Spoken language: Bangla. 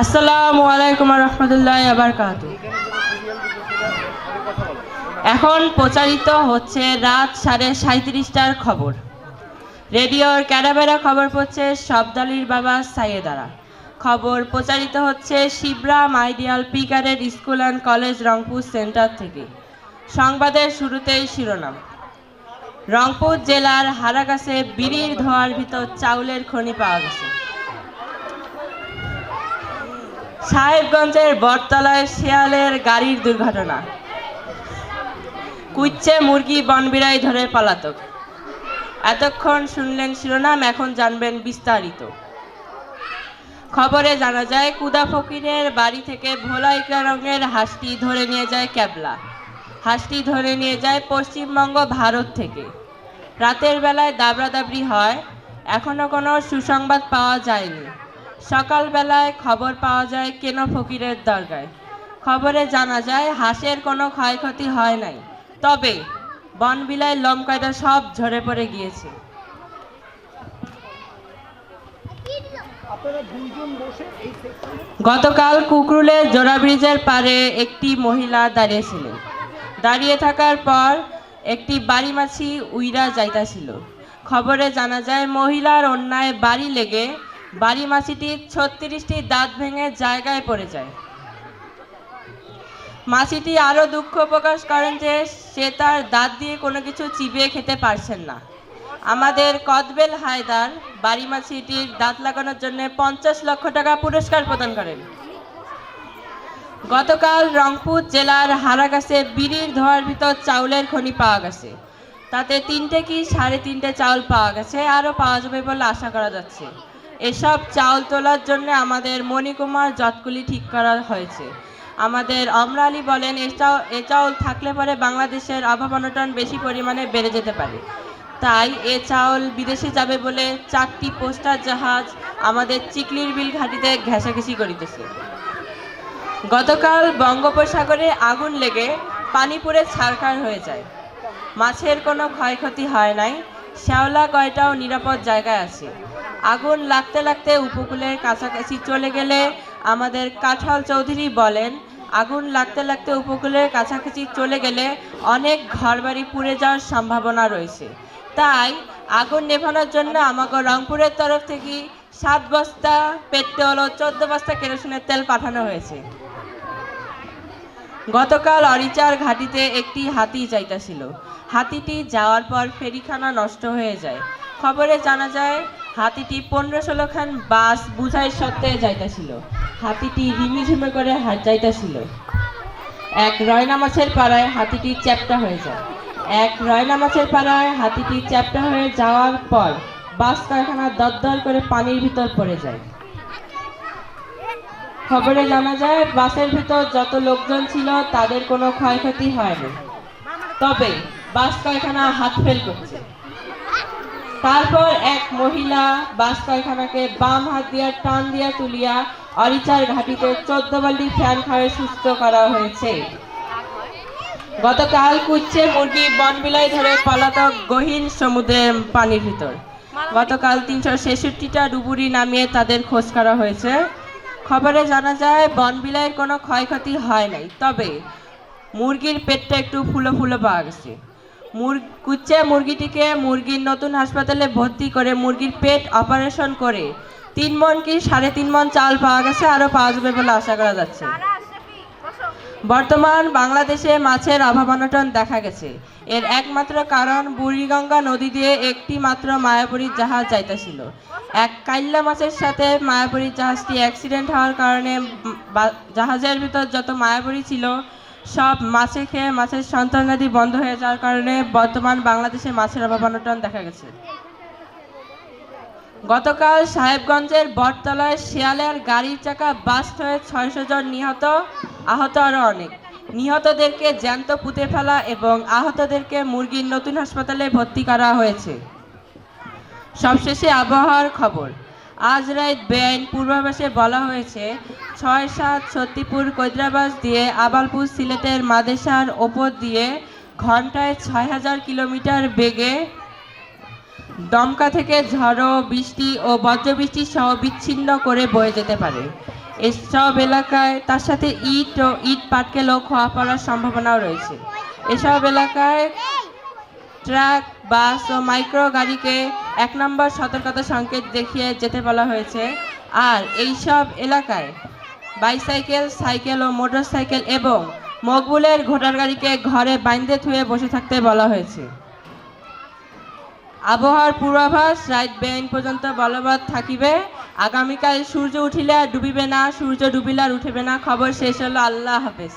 আসসালামু আলাইকুম রহমতুল্লাহ বারাকাতুহু। এখন প্রচারিত হচ্ছে রাত ৩:৩০টার খবর। রেডিওর ক্যারাবেরা খবর পড়ছে শব্দালির বাবা সাইয়েদারা। খবর প্রচারিত হচ্ছে শিবরা মাইডিয়াল পিকারের school and college Rangpur centre থেকে। সংবাদের শুরুতেই শিরোনাম। রংপুর জেলার হারাগাছে বিড়ির ধোঁয়ার ভিতর চাউলের খনি পাওয়া গেছে। সাহেবগঞ্জের বটতলায় শেয়ালের গাড়ির দুর্ঘটনা। কুইচ্ছে মুরগি বনবিড়াই ধরে পলাতক। এতক্ষণ শুনলেন শিরোনাম, এখন জানবেন বিস্তারিত। খবরে জানা যায় কুদা ফকিরের বাড়ি থেকে ভোলা ইকরা রঙের হাঁসটি ধরে নিয়ে যায় ক্যাবলা। হাঁসটি ধরে নিয়ে যায় পশ্চিমবঙ্গ ভারত থেকে। রাতের বেলায় দাবড়াদাবড়ি হয়, এখনো কোনো সুসংবাদ পাওয়া যায়নি। সকালবেলায় খবর পাওয়া যায় কেন ফকিরের দরগায়। খবরে জানা যায় হাঁসের কোনো ক্ষয়ক্ষতি হয় নাই, তবে বনবিলায় লোমকয়দা সব ঝরে পড়ে গিয়েছে। গতকাল কুকরুলের জোড়া ব্রিজের পারে একটি মহিলা দাঁড়িয়েছিলেন। দাঁড়িয়ে থাকার পর একটি বাড়ি মাছি উইরা যাইতাছিল। খবরে জানা যায় মহিলার অন্যায় বাড়ি লেগে বাড়ি মাছিটির ৩৬টি দাঁত ভেঙে জায়গায় পড়ে যায়। মাছিটি আরও দুঃখ প্রকাশ করেন যে সে তার দাঁত দিয়ে কোনো কিছু চিবিয়ে খেতে পারছেন না। আমাদের কদবেল হায়দার বাড়ি মাছিটির দাঁত লাগানোর জন্য ৫০ লক্ষ টাকা পুরস্কার প্রদান করেন। গতকাল রংপুর জেলার হারাগাছে বিড়ির ধোঁয়ার ভিতর চাউলের খনি পাওয়া গেছে। তাতে ৩টে কি ৩.৫টে চাউল পাওয়া গেছে, আরও পাওয়া যাবে বলে আশা করা যাচ্ছে। এসব চাউল তোলার জন্য আমাদের মণিকুমার জটকুলি ঠিক করা হয়েছে। আমাদের অমরা আলী বলেন, এ চাউল থাকলে পরে বাংলাদেশের অভাব অনটন বেশি পরিমাণে বেড়ে যেতে পারে। তাই এ চাউল বিদেশে যাবে বলে 4টি পোস্টার জাহাজ আমাদের চিকলির বিল ঘাটিতে ঘেঁষাঘেঁষি করিতেছে। গতকাল বঙ্গোপসাগরে আগুন লেগে পানি পুড়ে ছারখার হয়ে যায়। মাছের কোনো ক্ষয়ক্ষতি হয় নাই, শ্যাওলা কয়টাও নিরাপদ জায়গায় আছে। আগুন লাগতে লাগতে উপকূলের কাছাকাছি চলে গেলে আমাদের কাঁঠাল চৌধুরী বলেন, আগুন লাগতে লাগতে উপকূলের কাছাকাছি চলে গেলে অনেক ঘরবাড়ি পুড়ে যাওয়ার সম্ভাবনা রয়েছে। তাই আগুন নেভানোর জন্য আমাকে রংপুরের তরফ থেকে 7 বস্তা পেট্রোল ও 14 বস্তা কেরোসিনের তেল পাঠানো হয়েছে। গতকাল অরিচার ঘাটিতে একটি হাতি যাইতাছিল। হাতিটি যাওয়ার পর ফেরিখানা নষ্ট হয়ে যায়। খবরে জানা যায় হাতিটি 15-16 খান বাস বুঝাই সত্ত্বে যাইতাছিল। হাতিটি রিমিঝিমে করে যাইতাছিল। এক রয়না মাছের পাড়ায় হাতিটি চ্যাপ্টা হয়ে যায়। হাতিটি চ্যাপ্টা হয়ে যাওয়ার পর বাস কারখানা দরদর করে পানির ভিতর পড়ে যায়। খবরে জানা যায় বাসের ভিতর যত লোকজন ছিল তাদের কোনো ক্ষয়ক্ষতি হয়নি, তবে বাস কারখানা হাত ফেল করছে। তারপর এক মহিলা বাস কারখানাকে বাম হাত দিয়া টান দিয়া তুলিয়া অরিচার ঘাটিতে 14 বাল্টি ফ্যান খাওয়ায় সুস্থ করা হয়েছে। গতকাল কুচ্ছে মুরগি বনবিলাই ধরে পলাতক গহীন সমুদ্রের পানির ভিতর। গতকাল ৩৬৬টা ডুবুরি নামিয়ে তাদের খোঁজ করা হয়েছে। খবরে জানা যায় বনবিলাইয়ের কোনো ক্ষয়ক্ষতি হয় নাই, তবে মুরগির পেটটা একটু ফুলো ফুলো পাওয়া গেছে। কুচ্ছে মুরগিটিকে মুরগির নতুন হাসপাতালে ভর্তি করে মুরগির পেট অপারেশন করে 3 মণ কি 3.5 মণ চাল পাওয়া গেছে, আরও পাওয়া যাবে বলে আশা করা যাচ্ছে। বর্তমান বাংলাদেশে মাছের অভাব অনটন দেখা গেছে। এর একমাত্র কারণ বুড়িগঙ্গা নদী দিয়ে একটি মাত্র মায়াপুরীর জাহাজ যাইতেছিল। এক কাইল্লা মাছের সাথে মায়াপুরীর জাহাজটি অ্যাক্সিডেন্ট হওয়ার কারণে জাহাজের ভিতর যত মায়াপুরী ছিল সব মাছে খেয়ে মাছের সন্তানাদি বন্ধ হয়ে যাওয়ার কারণে বর্তমান বাংলাদেশে মাছের অভাব অনটন দেখা গেছে। গতকাল সাহেবগঞ্জের বটতলায় শেয়ালের গাড়ির চাকা বাস্ট হয়ে 600 জন নিহত, আহত আরও অনেক। নিহতদেরকে জ্যান্ত পুঁতে ফেলা এবং আহতদেরকে মুরগির নতুন হাসপাতালে ভর্তি করা হয়েছে। সবশেষে আবহাওয়ার খবর। আজ রাত বেআইন পূর্বাভাসে বলা হয়েছে 6-7 সত্যিপুর কৈদ্রাবাস দিয়ে আবালপুর সিলেটের মাদেশার ওপর দিয়ে ঘন্টায় 6000 কিলোমিটার বেগে দমকা থেকে ঝড়ো বৃষ্টি ও বজ্রবৃষ্টি সহ বিচ্ছিন্ন করে বয়ে যেতে পারে। এসব এলাকায় তার সাথে ইট ও ইট পাটকেলও খোয়া পড়ার সম্ভাবনাও রয়েছে। এসব এলাকায় ট্রাক, বাস ও মাইক্রো গাড়িকে ১ নম্বর সতর্কতা সংকেত দেখিয়ে যেতে বলা হয়েছে। আর এইসব এলাকায় বাইসাইকেল, সাইকেল ও মোটরসাইকেল এবং মকবুলের ঘোড়ার গাড়িকে ঘরে বাইন্ধে থুয়ে বসে থাকতে বলা হয়েছে। আবহাওয়ার পূর্বাভাস রাত বেইন পর্যন্ত বলবৎ থাকিবে। আগামীকাল সূর্য উঠিলে আর ডুবিবে না, সূর্য ডুবিলে আর উঠিবে না। খবর শেষ হলো। আল্লাহ হাফেজ।